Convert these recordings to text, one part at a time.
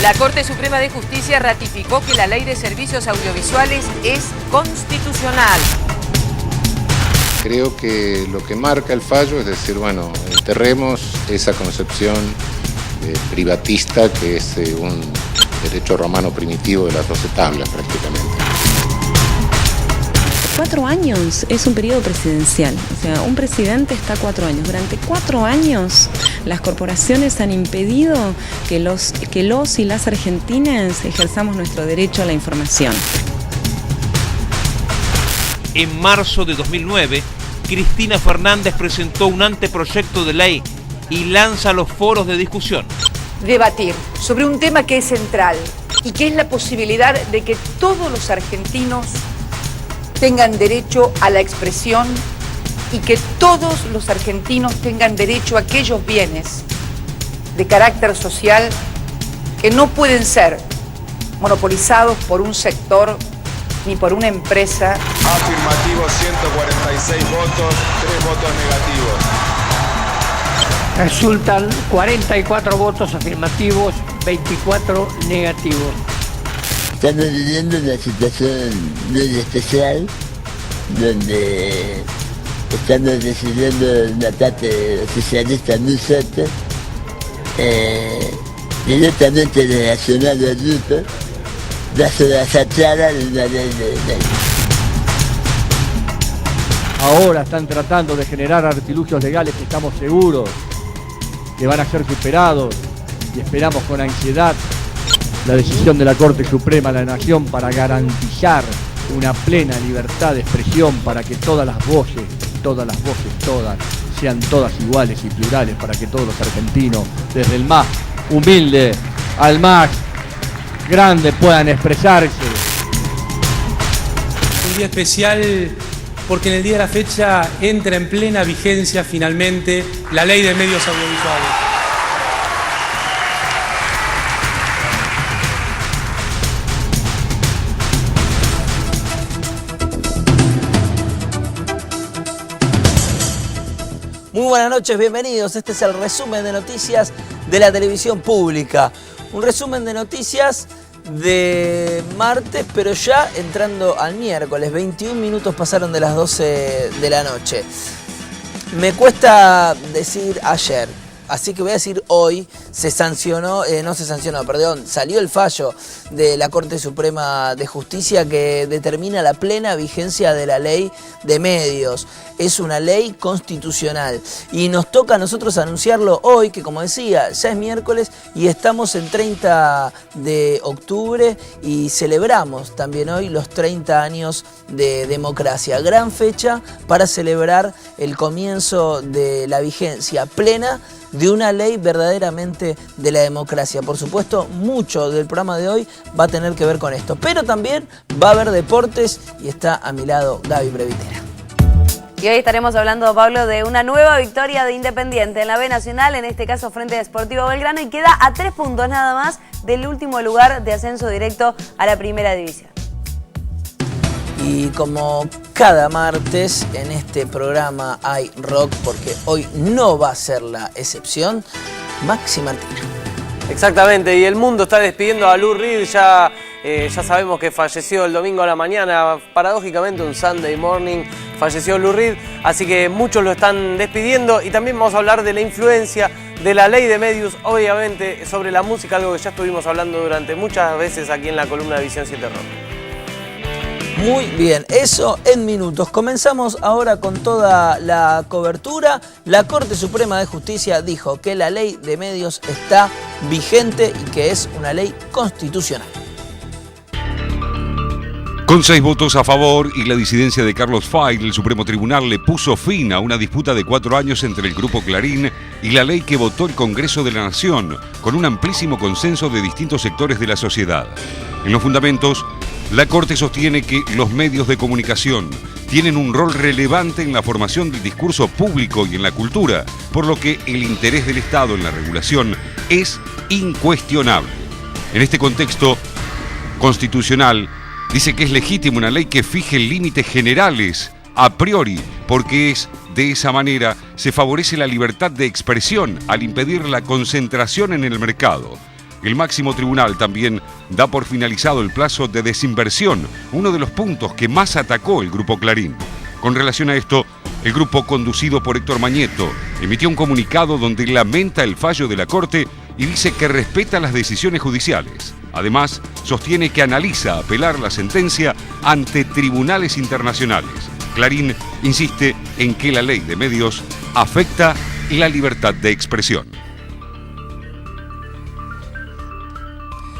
La Corte Suprema de Justicia ratificó que la Ley de Servicios Audiovisuales es constitucional. Creo que lo que marca el fallo es decir, bueno, enterremos esa concepción privatista que es un derecho romano primitivo de las 12 tablas prácticamente. 4 años es un periodo presidencial, o sea, un presidente está 4 años. Durante 4 años las corporaciones han impedido que los y las argentinas ejerzamos nuestro derecho a la información. En marzo de 2009, Cristina Fernández presentó un anteproyecto de ley y lanza los foros de discusión. Debatir sobre un tema que es central y que es la posibilidad de que todos los argentinos tengan derecho a la expresión y que todos los argentinos tengan derecho a aquellos bienes de carácter social que no pueden ser monopolizados por un sector ni por una empresa. Afirmativo 146 votos, 3 votos negativos. Resultan 44 votos afirmativos, 24 negativos. Estamos viviendo una situación muy especial donde estamos recibiendo un ataque oficialista muy fuerte, directamente relacionado al grupo, bajo la fachada de una ley de ley. Ahora están tratando de generar artilugios legales que estamos seguros que van a ser superados y esperamos con ansiedad la decisión de la Corte Suprema de la Nación para garantizar una plena libertad de expresión para que todas, sean todas iguales y plurales, para que todos los argentinos, desde el más humilde al más grande, puedan expresarse. Un día especial porque en el día de la fecha entra en plena vigencia finalmente la Ley de Medios Audiovisuales. Muy buenas noches, bienvenidos. Este es el resumen de noticias de la televisión pública. Un resumen de noticias de martes, pero ya entrando al miércoles. 21 minutos pasaron de las 12 de la noche. Me cuesta decir ayer, así que voy a decir hoy. Salió el fallo de la Corte Suprema de Justicia que determina la plena vigencia de la Ley de Medios. Es una ley constitucional y nos toca a nosotros anunciarlo hoy, que como decía, ya es miércoles y estamos en 30 de octubre y celebramos también hoy los 30 años de democracia. Gran fecha para celebrar el comienzo de la vigencia plena de una ley verdaderamente de la democracia. Por supuesto, mucho del programa de hoy va a tener que ver con esto, pero también va a haber deportes y está a mi lado Gaby Brevitera. Y hoy estaremos hablando, Pablo, de una nueva victoria de Independiente en la B Nacional, en este caso frente a Sportivo Belgrano, y queda a 3 puntos nada más del último lugar de ascenso directo a la Primera División. Y como cada martes en este programa hay rock, porque hoy no va a ser la excepción, Maxi Martino. Exactamente, y el mundo está despidiendo a Lou Reed, ya sabemos que falleció el domingo a la mañana, paradójicamente un Sunday morning, falleció Lou Reed, así que muchos lo están despidiendo y también vamos a hablar de la influencia de la Ley de Medios, obviamente, sobre la música, algo que ya estuvimos hablando durante muchas veces aquí en la columna de Visión 7 Rock. Muy bien, eso en minutos. Comenzamos ahora con toda la cobertura. La Corte Suprema de Justicia dijo que la Ley de Medios está vigente y que es una ley constitucional. Con 6 votos a favor y la disidencia de Carlos Feil, el Supremo Tribunal le puso fin a una disputa de 4 años entre el Grupo Clarín y la ley que votó el Congreso de la Nación, con un amplísimo consenso de distintos sectores de la sociedad. En los fundamentos, la Corte sostiene que los medios de comunicación tienen un rol relevante en la formación del discurso público y en la cultura, por lo que el interés del Estado en la regulación es incuestionable. En este contexto constitucional, dice que es legítima una ley que fije límites generales a priori, porque de esa manera se favorece la libertad de expresión al impedir la concentración en el mercado. El máximo tribunal también da por finalizado el plazo de desinversión, uno de los puntos que más atacó el Grupo Clarín. Con relación a esto, el grupo conducido por Héctor Mañeto emitió un comunicado donde lamenta el fallo de la Corte y dice que respeta las decisiones judiciales. Además, sostiene que analiza apelar la sentencia ante tribunales internacionales. Clarín insiste en que la ley de medios afecta la libertad de expresión.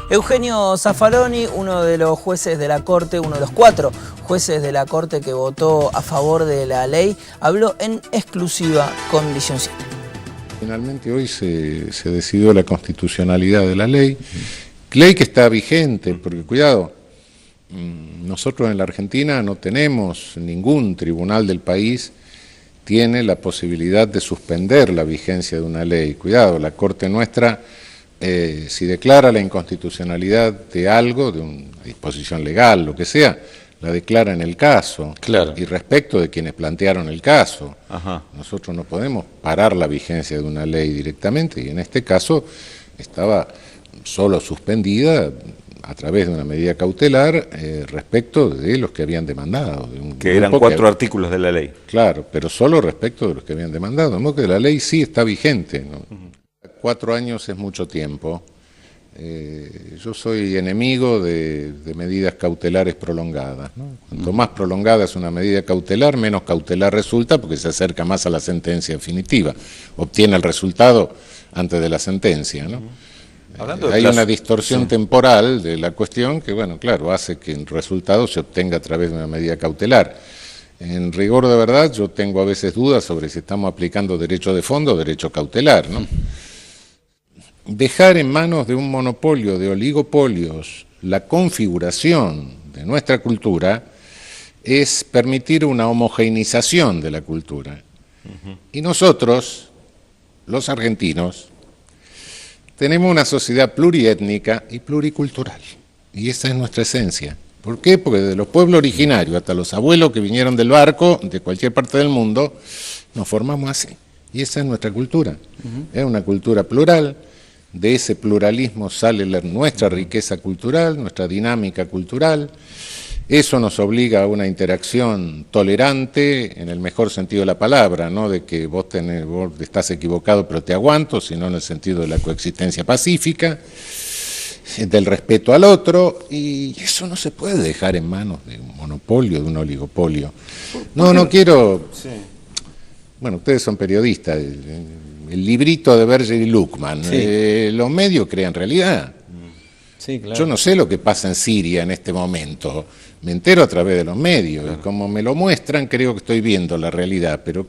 Eugenio Zaffaroni, uno de los jueces de la Corte, uno de los 4 jueces de la Corte que votó a favor de la ley, habló en exclusiva con Visión 7. Finalmente hoy se decidió la constitucionalidad de la ley que está vigente, porque cuidado, nosotros en la Argentina no tenemos ningún tribunal del país tiene la posibilidad de suspender la vigencia de una ley. Cuidado, la Corte nuestra, si declara la inconstitucionalidad de algo, de una disposición legal, lo que sea, la declara en el caso. Claro. Y respecto de quienes plantearon el caso. Ajá. Nosotros no podemos parar la vigencia de una ley directamente, y en este caso estaba solo suspendida a través de una medida cautelar respecto de los que habían demandado. Que eran 4 artículos de la ley. Claro, pero solo respecto de los que habían demandado. De modo que la ley sí está vigente, ¿no? 4 años es mucho tiempo. Yo soy enemigo de medidas cautelares prolongadas, ¿no? Cuanto más prolongada es una medida cautelar, menos cautelar resulta porque se acerca más a la sentencia definitiva. Obtiene el resultado antes de la sentencia, ¿no? Hay una distorsión temporal de la cuestión que, bueno, claro, hace que el resultado se obtenga a través de una medida cautelar. En rigor de verdad, yo tengo a veces dudas sobre si estamos aplicando derecho de fondo o derecho cautelar, ¿no? Dejar en manos de un monopolio, de oligopolios, la configuración de nuestra cultura es permitir una homogeneización de la cultura. Y nosotros, los argentinos, tenemos una sociedad pluriétnica y pluricultural, y esa es nuestra esencia. ¿Por qué? Porque desde los pueblos originarios hasta los abuelos que vinieron del barco, de cualquier parte del mundo, nos formamos así, y esa es nuestra cultura. Es una cultura plural, de ese pluralismo sale nuestra riqueza cultural, nuestra dinámica cultural. Eso nos obliga a una interacción tolerante, en el mejor sentido de la palabra, no de que vos estás equivocado pero te aguanto, sino en el sentido de la coexistencia pacífica, del respeto al otro, y eso no se puede dejar en manos de un monopolio, de un oligopolio. No quiero... Sí. Bueno, ustedes son periodistas, el librito de Berger y Luckman, sí. Los medios crean realidad. Sí, claro. Yo no sé lo que pasa en Siria en este momento, me entero a través de los medios, claro. Y como me lo muestran creo que estoy viendo la realidad, pero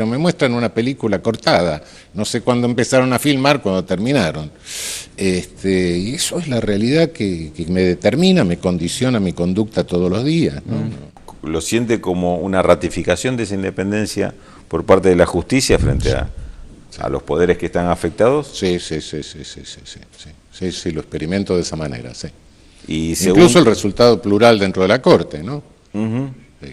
me muestran una película cortada, no sé cuándo empezaron a filmar, cuándo terminaron. Y eso es la realidad que me determina, me condiciona mi conducta todos los días, ¿no? ¿Lo siente como una ratificación de esa independencia por parte de la justicia frente a los poderes que están afectados? Sí, lo experimento de esa manera, sí. Y incluso el resultado plural dentro de la Corte, ¿no?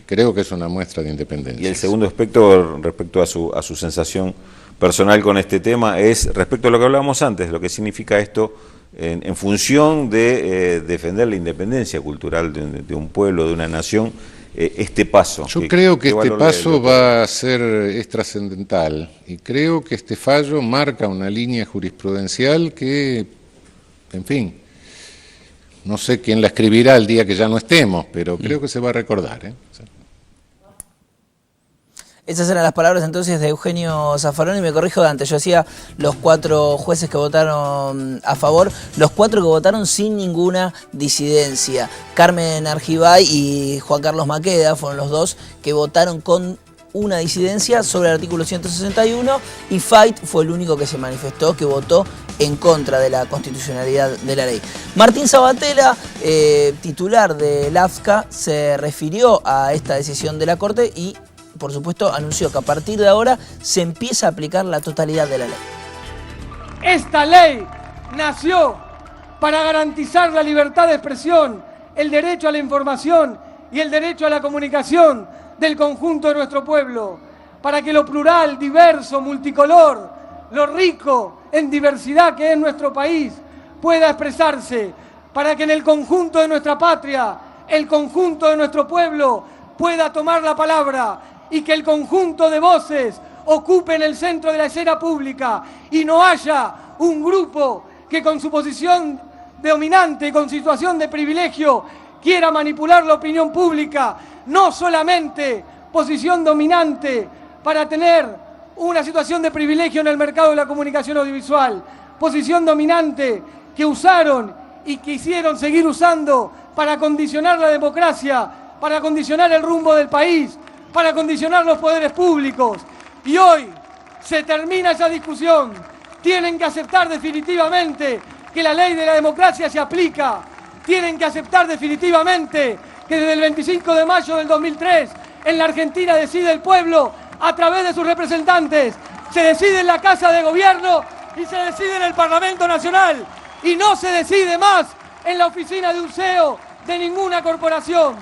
Creo que es una muestra de independencia. Y el segundo aspecto, respecto a su sensación personal con este tema, es respecto a lo que hablábamos antes, lo que significa esto en función de defender la independencia cultural de un pueblo, de una nación, este paso. Yo creo que este paso va a ser trascendental, y creo que este fallo marca una línea jurisprudencial que, en fin, no sé quién la escribirá el día que ya no estemos, pero creo que se va a recordar, ¿eh? Sí. Esas eran las palabras entonces de Eugenio Zaffaroni. Me corrijo de antes, yo decía los 4 jueces que votaron a favor, los 4 que votaron sin ninguna disidencia. Carmen Argibay y Juan Carlos Maqueda fueron los 2 que votaron con una disidencia sobre el artículo 161, y Fait fue el único que se manifestó, que votó en contra de la constitucionalidad de la ley. Martín Sabatella, titular del AFCA, se refirió a esta decisión de la Corte y, por supuesto, anunció que a partir de ahora se empieza a aplicar la totalidad de la ley. Esta ley nació para garantizar la libertad de expresión, el derecho a la información y el derecho a la comunicación del conjunto de nuestro pueblo, para que lo plural, diverso, multicolor, lo rico en diversidad que es nuestro país, pueda expresarse, para que en el conjunto de nuestra patria, el conjunto de nuestro pueblo pueda tomar la palabra y que el conjunto de voces ocupen el centro de la escena pública y no haya un grupo que con su posición dominante, con situación de privilegio, quiera manipular la opinión pública, no solamente posición dominante para tener una situación de privilegio en el mercado de la comunicación audiovisual, posición dominante que usaron y quisieron seguir usando para condicionar la democracia, para condicionar el rumbo del país, para condicionar los poderes públicos. Y hoy se termina esa discusión. Tienen que aceptar definitivamente que la ley de la democracia se aplica. Tienen que aceptar definitivamente que desde el 25 de mayo del 2003 en la Argentina decide el pueblo a través de sus representantes. Se decide en la Casa de Gobierno y se decide en el Parlamento Nacional. Y no se decide más en la oficina de un CEO de ninguna corporación.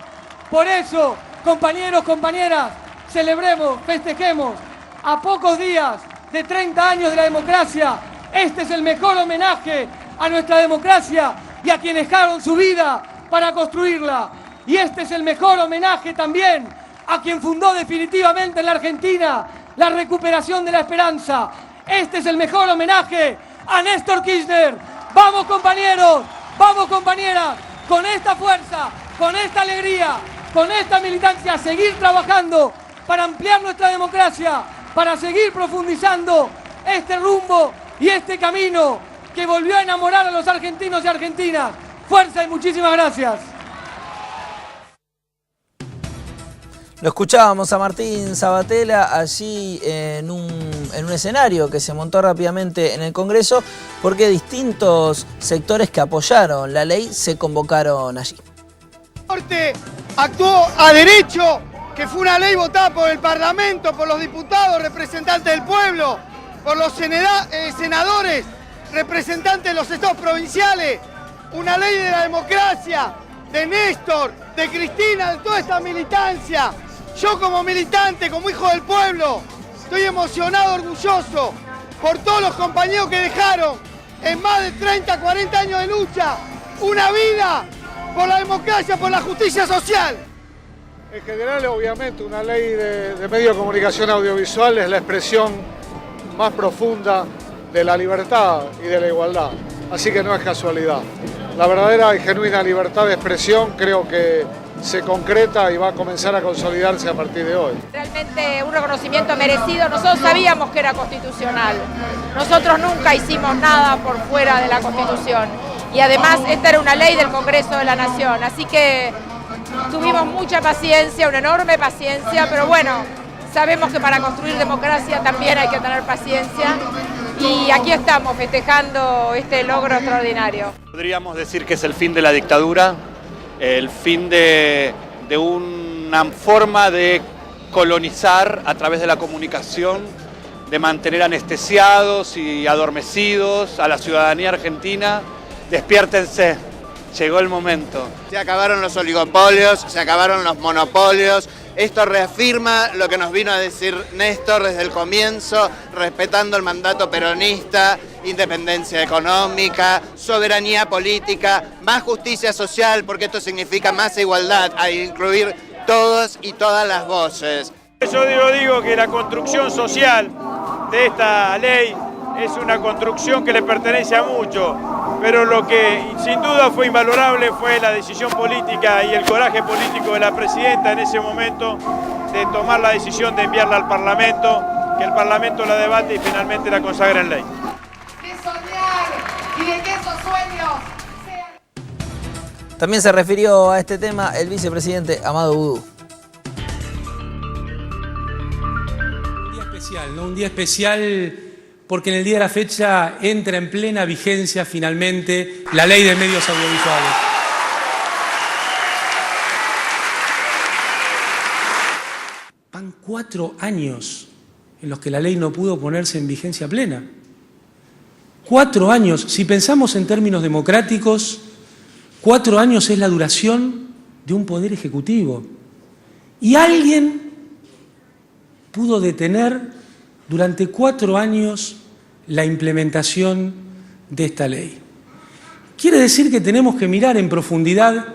Por eso, compañeros, compañeras, celebremos, festejemos a pocos días de 30 años de la democracia. Este es el mejor homenaje a nuestra democracia y a quienes dejaron su vida para construirla. Y este es el mejor homenaje también a quien fundó definitivamente en la Argentina la recuperación de la esperanza. Este es el mejor homenaje a Néstor Kirchner. Vamos, compañeros, vamos, compañeras, con esta fuerza, con esta alegría, con esta militancia, a seguir trabajando para ampliar nuestra democracia, para seguir profundizando este rumbo y este camino que volvió a enamorar a los argentinos y argentinas. Fuerza y muchísimas gracias. Lo escuchábamos a Martín Sabatella allí en un escenario que se montó rápidamente en el Congreso porque distintos sectores que apoyaron la ley se convocaron allí. La Corte actuó a derecho, que fue una ley votada por el Parlamento, por los diputados, representantes del pueblo, por los senadores, representantes de los estados provinciales, una ley de la democracia, de Néstor, de Cristina, de toda esta militancia. Yo como militante, como hijo del pueblo, estoy emocionado, orgulloso por todos los compañeros que dejaron en más de 30, 40 años de lucha, una vida por la democracia, por la justicia social. En general, obviamente, una ley de medios de comunicación audiovisual es la expresión más profunda de la libertad y de la igualdad, así que no es casualidad. La verdadera y genuina libertad de expresión creo que se concreta y va a comenzar a consolidarse a partir de hoy. Realmente un reconocimiento merecido. Nosotros sabíamos que era constitucional. Nosotros nunca hicimos nada por fuera de la Constitución. Y además esta era una ley del Congreso de la Nación. Así que tuvimos mucha paciencia, una enorme paciencia, pero bueno, sabemos que para construir democracia también hay que tener paciencia. Y aquí estamos festejando este logro extraordinario. Podríamos decir que es el fin de la dictadura, el fin de una forma de colonizar a través de la comunicación, de mantener anestesiados y adormecidos a la ciudadanía argentina. Despiértense, llegó el momento. Se acabaron los oligopolios, se acabaron los monopolios. Esto reafirma lo que nos vino a decir Néstor desde el comienzo, respetando el mandato peronista, independencia económica, soberanía política, más justicia social, porque esto significa más igualdad, a incluir todos y todas las voces. Yo digo que la construcción social de esta ley es una construcción que le pertenece a muchos, pero lo que sin duda fue invalorable fue la decisión política y el coraje político de la presidenta en ese momento de tomar la decisión de enviarla al Parlamento, que el Parlamento la debate y finalmente la consagre en ley. De soñar y de que esos sueños sean... También se refirió a este tema el vicepresidente Amado Boudou. Un día especial, ¿no? Un día especial porque en el día de la fecha entra en plena vigencia finalmente la ley de medios audiovisuales. Van 4 años en los que la ley no pudo ponerse en vigencia plena. 4 años, si pensamos en términos democráticos, 4 años es la duración de un poder ejecutivo. Y alguien pudo detener durante 4 años la implementación de esta ley. quiere decir que tenemos que mirar en profundidad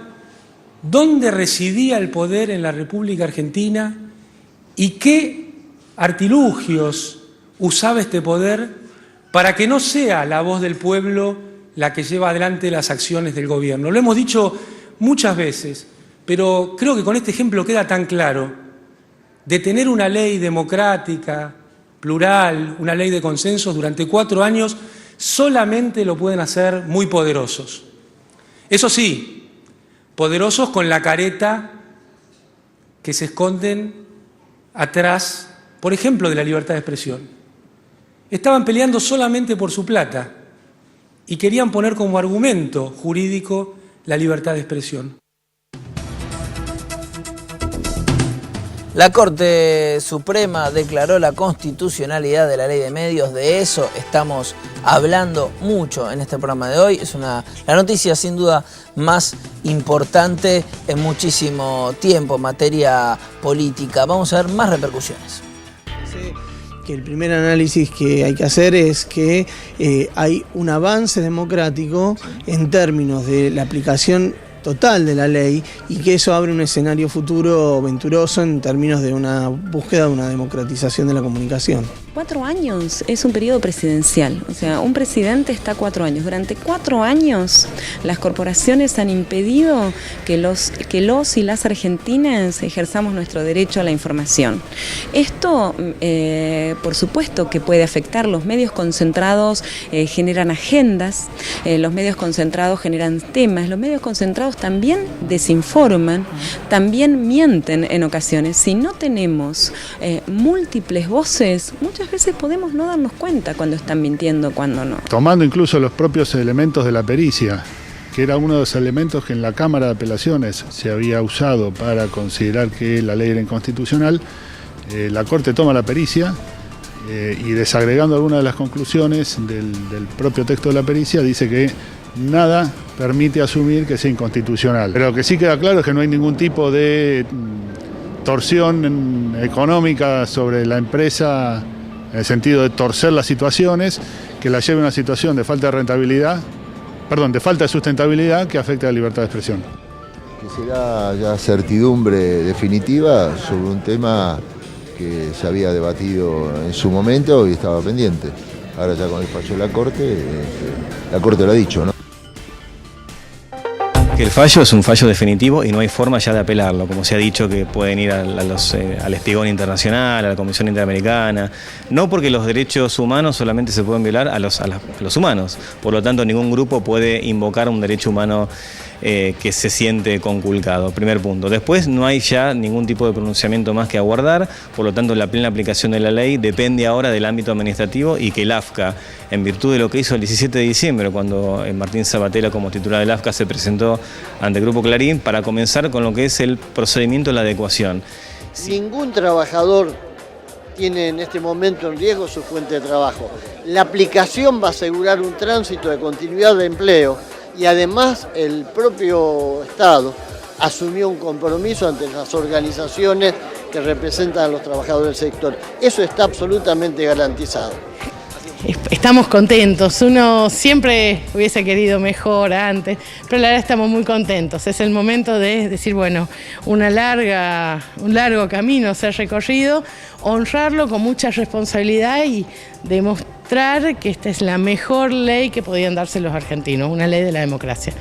dónde residía el poder en la República Argentina y qué artilugios usaba este poder para que no sea la voz del pueblo la que lleva adelante las acciones del gobierno. Lo hemos dicho muchas veces, pero creo que con este ejemplo queda tan claro. De tener una ley democrática, plural, una ley de consensos durante 4 años, solamente lo pueden hacer muy poderosos. Eso sí, poderosos con la careta que se esconden atrás, por ejemplo, de la libertad de expresión. Estaban peleando solamente por su plata y querían poner como argumento jurídico la libertad de expresión. La Corte Suprema declaró la constitucionalidad de la ley de medios. De eso estamos hablando mucho en este programa de hoy. Es la noticia sin duda más importante en muchísimo tiempo en materia política. Vamos a ver más repercusiones. Que el primer análisis que hay que hacer es que hay un avance democrático en términos de la aplicación total de la ley y que eso abre un escenario futuro venturoso en términos de una búsqueda de una democratización de la comunicación. 4 años es un periodo presidencial, o sea, un presidente está 4 años. Durante 4 años las corporaciones han impedido que los y las argentinas ejerzamos nuestro derecho a la información. Esto, por supuesto, que puede afectar. Los medios concentrados generan agendas, los medios concentrados generan temas, los medios concentrados también desinforman, también mienten en ocasiones. Si no tenemos múltiples voces, muchas veces podemos no darnos cuenta cuando están mintiendo, cuando no. Tomando incluso los propios elementos de la pericia, que era uno de los elementos que en la Cámara de Apelaciones se había usado para considerar que la ley era inconstitucional, la Corte toma la pericia y desagregando algunas de las conclusiones del propio texto de la pericia, dice que nada permite asumir que sea inconstitucional. Pero lo que sí queda claro es que no hay ningún tipo de torsión económica sobre la empresa en el sentido de torcer las situaciones, que la lleve a una situación de falta de rentabilidad, de falta de sustentabilidad que afecte a la libertad de expresión. Que será ya certidumbre definitiva sobre un tema que se había debatido en su momento y estaba pendiente. Ahora ya con el fallo de la Corte lo ha dicho, ¿no? Que el fallo es un fallo definitivo y no hay forma ya de apelarlo, como se ha dicho que pueden ir al Espigón Internacional, a la Comisión Interamericana, no porque los derechos humanos solamente se pueden violar a los humanos, por lo tanto ningún grupo puede invocar un derecho humano que se siente conculcado, primer punto. Después no hay ya ningún tipo de pronunciamiento más que aguardar, por lo tanto la plena aplicación de la ley depende ahora del ámbito administrativo y que el AFCA, en virtud de lo que hizo el 17 de diciembre, cuando Martín Sabatella como titular del AFCA se presentó ante el Grupo Clarín para comenzar con lo que es el procedimiento de la adecuación. Ningún trabajador tiene en este momento en riesgo su fuente de trabajo. La aplicación va a asegurar un tránsito de continuidad de empleo y además el propio Estado asumió un compromiso ante las organizaciones que representan a los trabajadores del sector. Eso está absolutamente garantizado. Estamos contentos, uno siempre hubiese querido mejor antes, pero la verdad estamos muy contentos. Es el momento de decir, bueno, un largo camino se ha recorrido, honrarlo con mucha responsabilidad y demostrar que esta es la mejor ley que podían darse los argentinos, una ley de la democracia.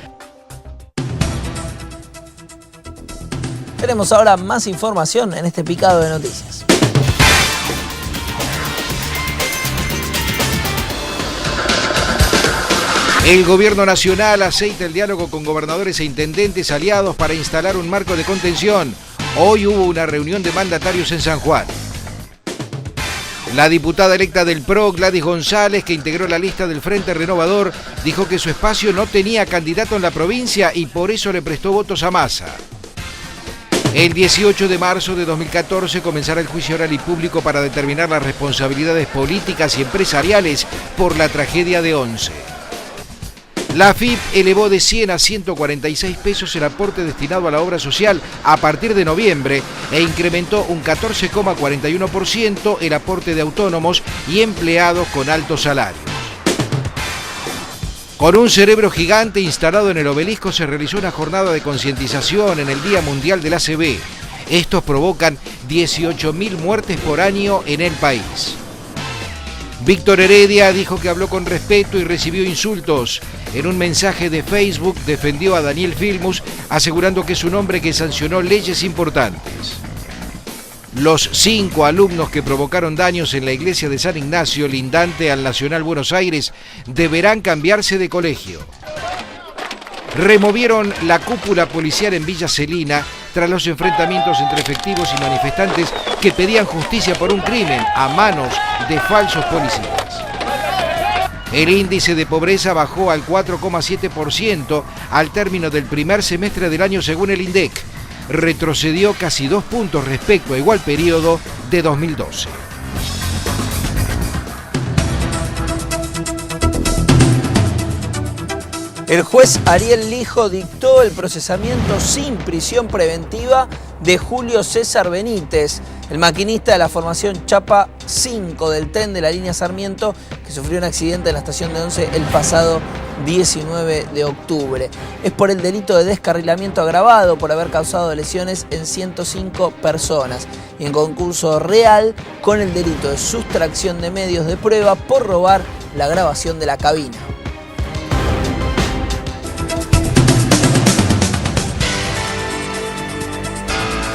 Tenemos ahora más información en este picado de noticias. El gobierno nacional aceita el diálogo con gobernadores e intendentes aliados para instalar un marco de contención. Hoy hubo una reunión de mandatarios en San Juan. La diputada electa del PRO, Gladys González, que integró la lista del Frente Renovador, dijo que su espacio no tenía candidato en la provincia y por eso le prestó votos a Massa. El 18 de marzo de 2014 comenzará el juicio oral y público para determinar las responsabilidades políticas y empresariales por la tragedia de Once. La AFIP elevó de 100 a 146 pesos el aporte destinado a la obra social a partir de noviembre e incrementó un 14,41% el aporte de autónomos y empleados con altos salarios. Con un cerebro gigante instalado en el obelisco se realizó una jornada de concientización en el Día Mundial del ACV. Estos provocan 18.000 muertes por año en el país. Víctor Heredia dijo que habló con respeto y recibió insultos. En un mensaje de Facebook defendió a Daniel Filmus, asegurando que es un hombre que sancionó leyes importantes. Los 5 alumnos que provocaron daños en la iglesia de San Ignacio, lindante al Nacional Buenos Aires, deberán cambiarse de colegio. Removieron la cúpula policial en Villa Celina tras los enfrentamientos entre efectivos y manifestantes que pedían justicia por un crimen a manos de falsos policías. El índice de pobreza bajó al 4,7% al término del primer semestre del año según el INDEC. Retrocedió casi 2 puntos respecto a igual periodo de 2012. El juez Ariel Lijo dictó el procesamiento sin prisión preventiva de Julio César Benítez, el maquinista de la formación Chapa 5 del tren de la línea Sarmiento, que sufrió un accidente en la estación de Once el pasado 19 de octubre. Es por el delito de descarrilamiento agravado por haber causado lesiones en 105 personas y en concurso real con el delito de sustracción de medios de prueba por robar la grabación de la cabina.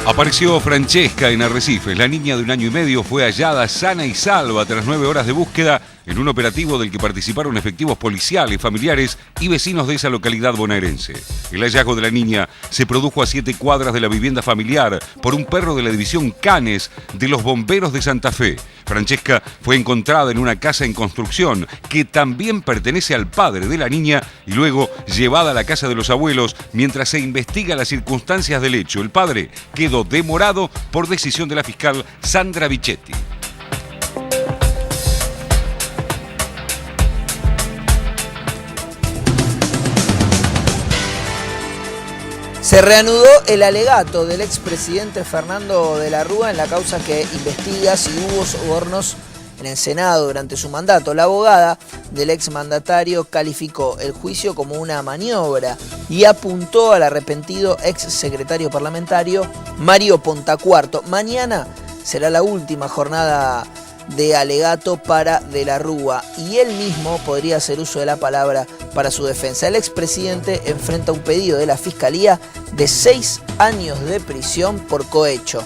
Apareció Francesca en Arrecifes. La niña de 1 año y medio fue hallada sana y salva tras 9 horas de búsqueda en un operativo del que participaron efectivos policiales, familiares y vecinos de esa localidad bonaerense. El hallazgo de la niña se produjo a 7 cuadras de la vivienda familiar por un perro de la división Canes de los Bomberos de Santa Fe. Francesca fue encontrada en una casa en construcción que también pertenece al padre de la niña y luego llevada a la casa de los abuelos mientras se investiga las circunstancias del hecho. El padre quedó demorado por decisión de la fiscal Sandra Bichetti. Se reanudó el alegato del expresidente Fernando de la Rúa en la causa que investiga si hubo sobornos en el Senado durante su mandato. La abogada del exmandatario calificó el juicio como una maniobra y apuntó al arrepentido exsecretario parlamentario Mario Pontacuarto. Mañana será la última jornada de alegato para de la Rúa y él mismo podría hacer uso de la palabra para su defensa. El expresidente enfrenta un pedido de la Fiscalía de 6 años de prisión por cohecho.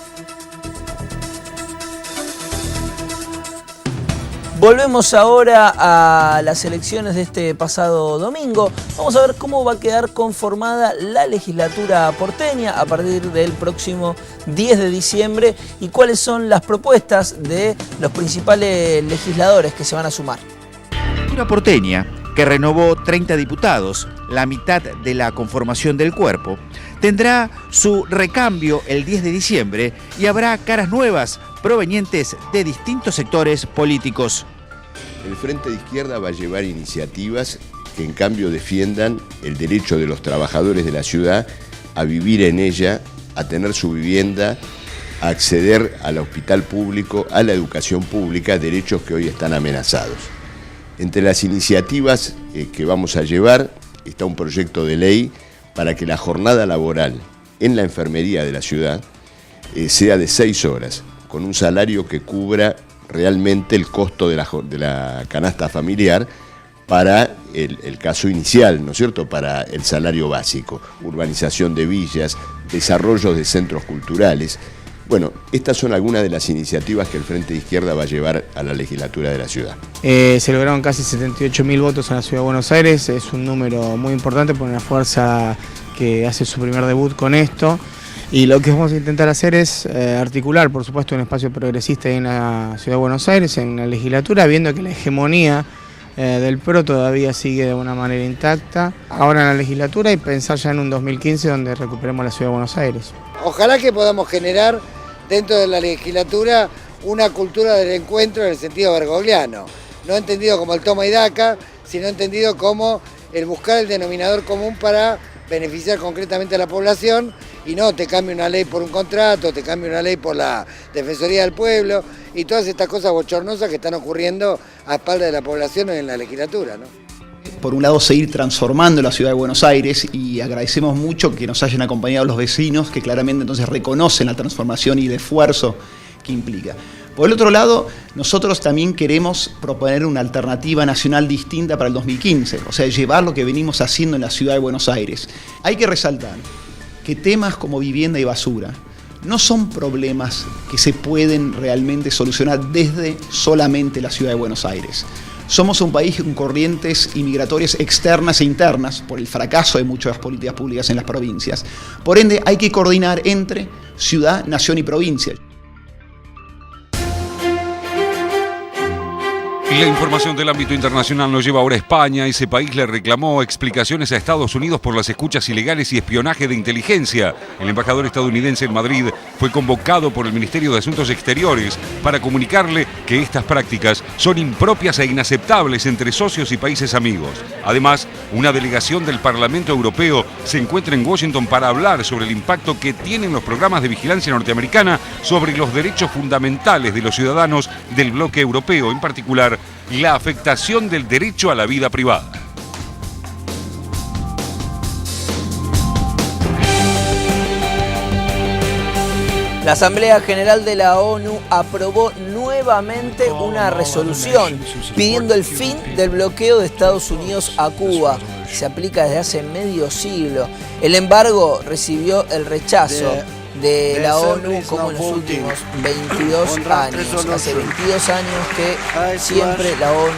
Volvemos ahora a las elecciones de este pasado domingo. Vamos a ver cómo va a quedar conformada la legislatura porteña a partir del próximo 10 de diciembre y cuáles son las propuestas de los principales legisladores que se van a sumar. La legislatura porteña, que renovó 30 diputados, la mitad de la conformación del cuerpo, tendrá su recambio el 10 de diciembre y habrá caras nuevas provenientes de distintos sectores políticos. El Frente de Izquierda va a llevar iniciativas que en cambio defiendan el derecho de los trabajadores de la ciudad a vivir en ella, a tener su vivienda, a acceder al hospital público, a la educación pública, derechos que hoy están amenazados. Entre las iniciativas que vamos a llevar está un proyecto de ley para que la jornada laboral en la enfermería de la ciudad sea de 6 horas, con un salario que cubra realmente el costo de la canasta familiar para el caso inicial, ¿no es cierto?, para el salario básico, urbanización de villas, desarrollo de centros culturales. Bueno, estas son algunas de las iniciativas que el Frente de Izquierda va a llevar a la legislatura de la ciudad. Se lograron casi 78.000 votos en la Ciudad de Buenos Aires, es un número muy importante por una fuerza que hace su primer debut con esto. Y lo que vamos a intentar hacer es articular, por supuesto, un espacio progresista en la Ciudad de Buenos Aires, en la legislatura, viendo que la hegemonía del PRO todavía sigue de una manera intacta. Ahora en la legislatura y pensar ya en un 2015 donde recuperemos la Ciudad de Buenos Aires. Ojalá que podamos generar dentro de la legislatura una cultura del encuentro en el sentido bergogliano, no entendido como el toma y daca, sino entendido como el buscar el denominador común para beneficiar concretamente a la población y no te cambie una ley por un contrato, te cambie una ley por la Defensoría del Pueblo y todas estas cosas bochornosas que están ocurriendo a espaldas de la población en la legislatura, ¿no? por un lado, seguir transformando la ciudad de Buenos Aires, y agradecemos mucho que nos hayan acompañado los vecinos, que claramente entonces reconocen la transformación y el esfuerzo que implica. Por el otro lado, nosotros también queremos proponer una alternativa nacional distinta para el 2015, o sea, llevar lo que venimos haciendo en la ciudad de Buenos Aires. Hay que resaltar que temas como vivienda y basura no son problemas que se pueden realmente solucionar desde solamente la ciudad de Buenos Aires. Somos un país con corrientes inmigratorias externas e internas por el fracaso de muchas políticas públicas en las provincias. Por ende, hay que coordinar entre ciudad, nación y provincia. Y la información del ámbito internacional nos lleva ahora a España. Ese país le reclamó explicaciones a Estados Unidos por las escuchas ilegales y espionaje de inteligencia. El embajador estadounidense en Madrid fue convocado por el Ministerio de Asuntos Exteriores para comunicarle que estas prácticas son impropias e inaceptables entre socios y países amigos. Además, una delegación del Parlamento Europeo se encuentra en Washington para hablar sobre el impacto que tienen los programas de vigilancia norteamericana sobre los derechos fundamentales de los ciudadanos del bloque europeo, en particular la afectación del derecho a la vida privada. La Asamblea General de la ONU aprobó nuevamente una resolución pidiendo el fin del bloqueo de Estados Unidos a Cuba. Se aplica desde hace medio siglo. El embargo recibió el rechazo de la ONU como en los últimos 22 años. Hace 22 años que siempre la ONU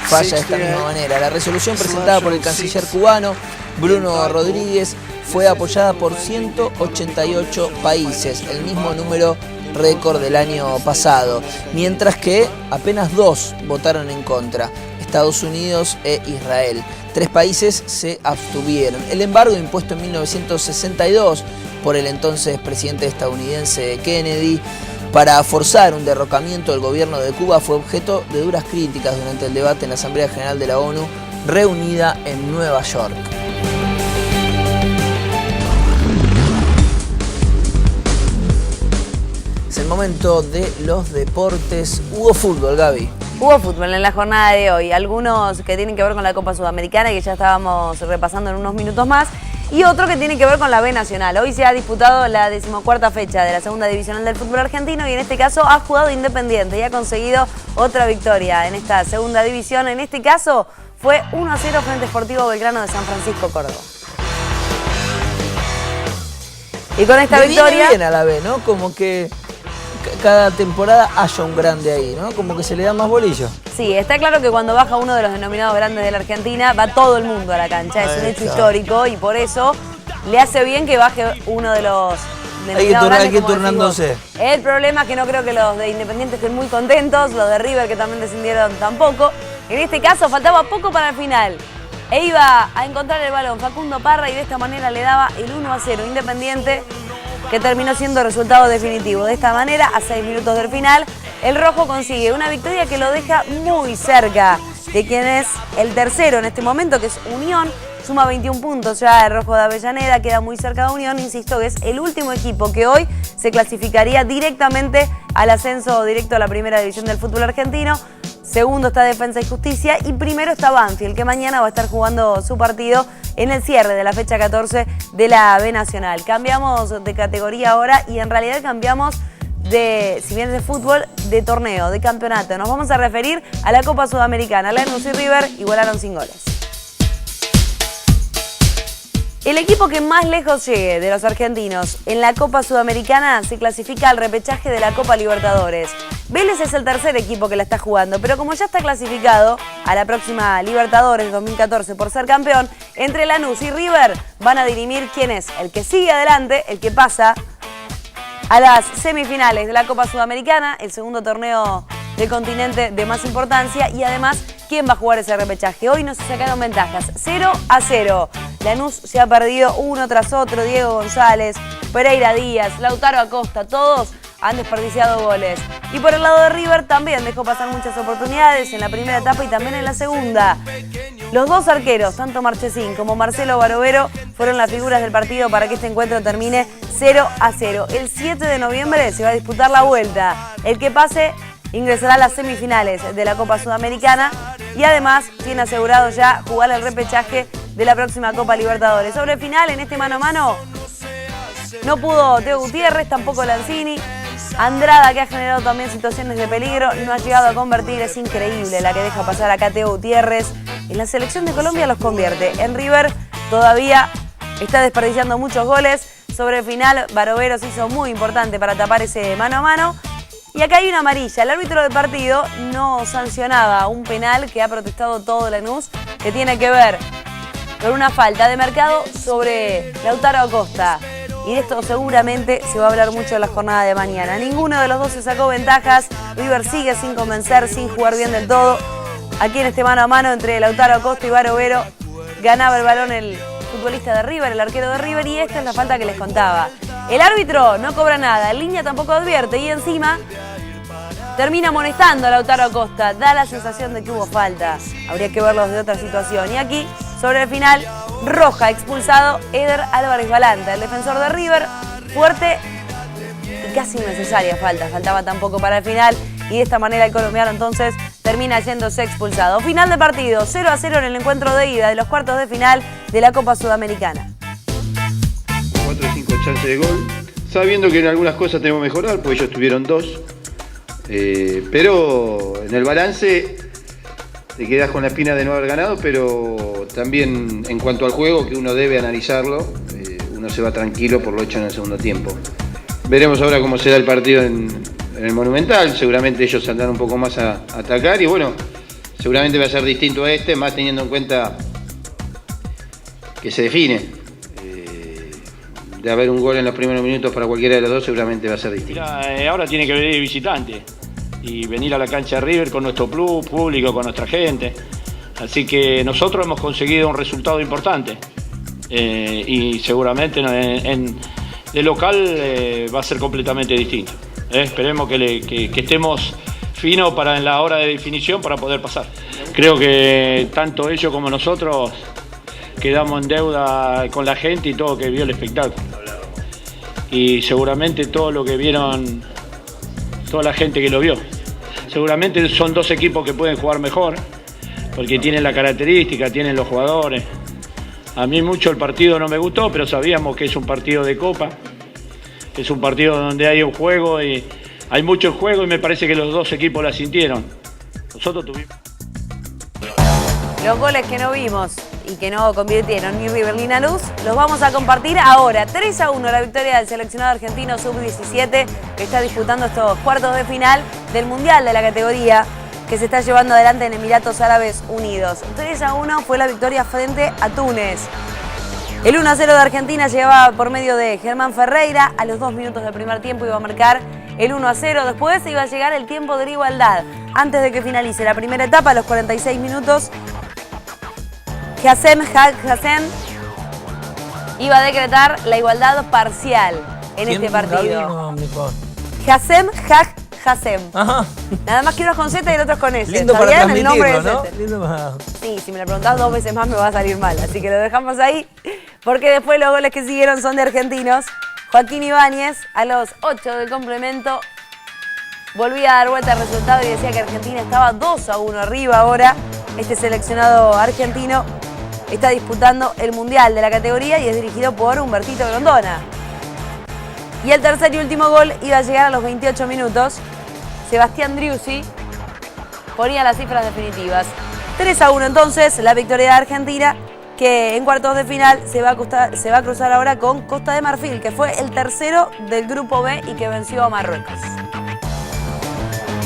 falla de esta misma manera. La resolución presentada por el canciller cubano Bruno Rodríguez fue apoyada por 188 países, el mismo número récord del año pasado, mientras que apenas 2 votaron en contra, Estados Unidos e Israel. 3 países se abstuvieron. El embargo impuesto en 1962 por el entonces presidente estadounidense Kennedy para forzar un derrocamiento del gobierno de Cuba fue objeto de duras críticas durante el debate en la Asamblea General de la ONU reunida en Nueva York. Es el momento de los deportes. Hubo fútbol, Gaby. Hubo fútbol en la jornada de hoy, algunos que tienen que ver con la Copa Sudamericana, que ya estábamos repasando en unos minutos más, y otro que tiene que ver con la B Nacional. Hoy se ha disputado la 14ª fecha de la segunda divisional del fútbol argentino, y en este caso ha jugado Independiente y ha conseguido otra victoria en esta segunda división. En este caso fue 1-0 frente a Sportivo Belgrano de San Francisco, Córdoba. Y con esta victoria... Viene bien a la B, ¿no? Como que cada temporada haya un grande ahí, ¿no? Como que se le da más bolillo. Sí, está claro que cuando baja uno de los denominados grandes de la Argentina, va todo el mundo a la cancha. Es un hecho histórico y por eso le hace bien que baje uno de los denominados grandes. Hay que ir turnándose. El problema es que no creo que los de Independiente estén muy contentos, los de River, que también descendieron, tampoco. En este caso faltaba poco para el final. E iba a encontrar el balón Facundo Parra y de esta manera le daba el 1-0 Independiente, que terminó siendo resultado definitivo. De esta manera, a 6 minutos del final, el rojo consigue una victoria que lo deja muy cerca de quien es el tercero en este momento, que es Unión. Suma 21 puntos ya el rojo de Avellaneda, queda muy cerca de Unión. Insisto que es el último equipo que hoy se clasificaría directamente al ascenso directo a la primera división del fútbol argentino. Segundo está Defensa y Justicia y primero está Banfield, que mañana va a estar jugando su partido en el cierre de la fecha 14 de la B Nacional. Cambiamos de categoría ahora y en realidad cambiamos de, si bien es de fútbol, de torneo, de campeonato. Nos vamos a referir a la Copa Sudamericana. Lanús y River igualaron sin goles. El equipo que más lejos llegue de los argentinos en la Copa Sudamericana se clasifica al repechaje de la Copa Libertadores. Vélez es el tercer equipo que la está jugando, pero como ya está clasificado a la próxima Libertadores 2014 por ser campeón, entre Lanús y River van a dirimir quién es el que sigue adelante, el que pasa a las semifinales de la Copa Sudamericana, el segundo torneo del continente de más importancia, y además quién va a jugar ese repechaje. Hoy no se sacaron ventajas, 0-0. Lanús se ha perdido uno tras otro, Diego González, Pereira Díaz, Lautaro Acosta, todos han desperdiciado goles. Y por el lado de River también dejó pasar muchas oportunidades en la primera etapa y también en la segunda. Los dos arqueros, tanto Marchesín como Marcelo Barovero, fueron las figuras del partido para que este encuentro termine 0-0. El 7 de noviembre se va a disputar la vuelta. El que pase ingresará a las semifinales de la Copa Sudamericana y además tiene asegurado ya jugar el repechaje de la próxima Copa Libertadores. Sobre el final, en este mano a mano, no pudo Teo Gutiérrez, tampoco Lanzini. Andrada, que ha generado también situaciones de peligro, no ha llegado a convertir. Es increíble la que deja pasar acá Teo Gutiérrez. En la selección de Colombia los convierte. En River todavía está desperdiciando muchos goles. Sobre el final, Barovero se hizo muy importante para tapar ese mano a mano. Y acá hay una amarilla. El árbitro del partido no sancionaba un penal que ha protestado todo Lanús, que tiene que ver con una falta de Mercado sobre Lautaro Acosta. Y de esto seguramente se va a hablar mucho en la jornada de mañana. Ninguno de los dos se sacó ventajas. River sigue sin convencer, sin jugar bien del todo. Aquí en este mano a mano entre Lautaro Acosta y Barovero ganaba el balón el futbolista de River, el arquero de River, y esta es la falta que les contaba. El árbitro no cobra nada, en línea tampoco advierte y encima termina amonestando a Lautaro Acosta. Da la sensación de que hubo falta. Habría que verlos de otra situación. Y aquí, sobre el final, roja, expulsado Eder Álvarez Balanta, el defensor de River. Fuerte y casi innecesaria falta. Faltaba tampoco para el final. Y de esta manera el colombiano entonces termina yéndose expulsado. Final de partido, 0-0 en el encuentro de ida de los cuartos de final de la Copa Sudamericana. 4 o 5 chances de gol. Sabiendo que en algunas cosas tenemos que mejorar, porque ellos tuvieron 2. Pero en el balance te quedas con la espina de no haber ganado, pero también en cuanto al juego, que uno debe analizarlo, uno se va tranquilo por lo hecho en el segundo tiempo. Veremos ahora cómo se da el partido en el Monumental. Seguramente ellos saldrán un poco más a atacar y bueno, seguramente va a ser distinto a este, más teniendo en cuenta que se define. De haber un gol en los primeros minutos para cualquiera de los dos, seguramente va a ser distinto. Ahora tiene que venir visitante y venir a la cancha de River con nuestro público, con nuestra gente. Así que nosotros hemos conseguido un resultado importante y seguramente de local va a ser completamente distinto. Esperemos que estemos finos en la hora de definición para poder pasar. Creo que tanto ellos como nosotros quedamos en deuda con la gente y todo que vio el espectáculo. Y seguramente todo lo que vieron, toda la gente que lo vio. Seguramente son dos equipos que pueden jugar mejor, porque tienen la característica, tienen los jugadores. A mí mucho el partido no me gustó, pero sabíamos que es un partido de Copa, que es un partido donde hay un juego y hay mucho juego y me parece que los dos equipos la sintieron. Nosotros tuvimos... Los goles que no vimos y que no convirtieron ni River ni Lanús, los vamos a compartir ahora. 3-1 la victoria del seleccionado argentino sub-17 que está disputando estos cuartos de final del Mundial de la categoría que se está llevando adelante en Emiratos Árabes Unidos. 3-1 fue la victoria frente a Túnez. El 1-0 de Argentina llegaba por medio de Germán Ferreira. A los 2 minutos del primer tiempo iba a marcar el 1-0. Después iba a llegar el tiempo de la igualdad. Antes de que finalice la primera etapa, a los 46 minutos, Hassem iba a decretar la igualdad parcial en este partido. Hassem. Nada más que unos con Z y el otro con S. Lindo ¿Está para bien? El nombre es ¿no? este. Lindo para... Sí, si me lo preguntás 2 veces más me va a salir mal. Así que lo dejamos ahí, porque después los goles que siguieron son de argentinos. Joaquín Ibáñez, a los 8 del complemento, volvía a dar vuelta al resultado y decía que Argentina estaba 2-1 arriba ahora. Este seleccionado argentino está disputando el Mundial de la categoría y es dirigido por Humbertito Grondona. Y el tercer y último gol iba a llegar a los 28 minutos. Sebastián Driussi ponía las cifras definitivas. 3-1 entonces, la victoria de Argentina, que en cuartos de final se va a cruzar ahora con Costa de Marfil, que fue el tercero del grupo B y que venció a Marruecos.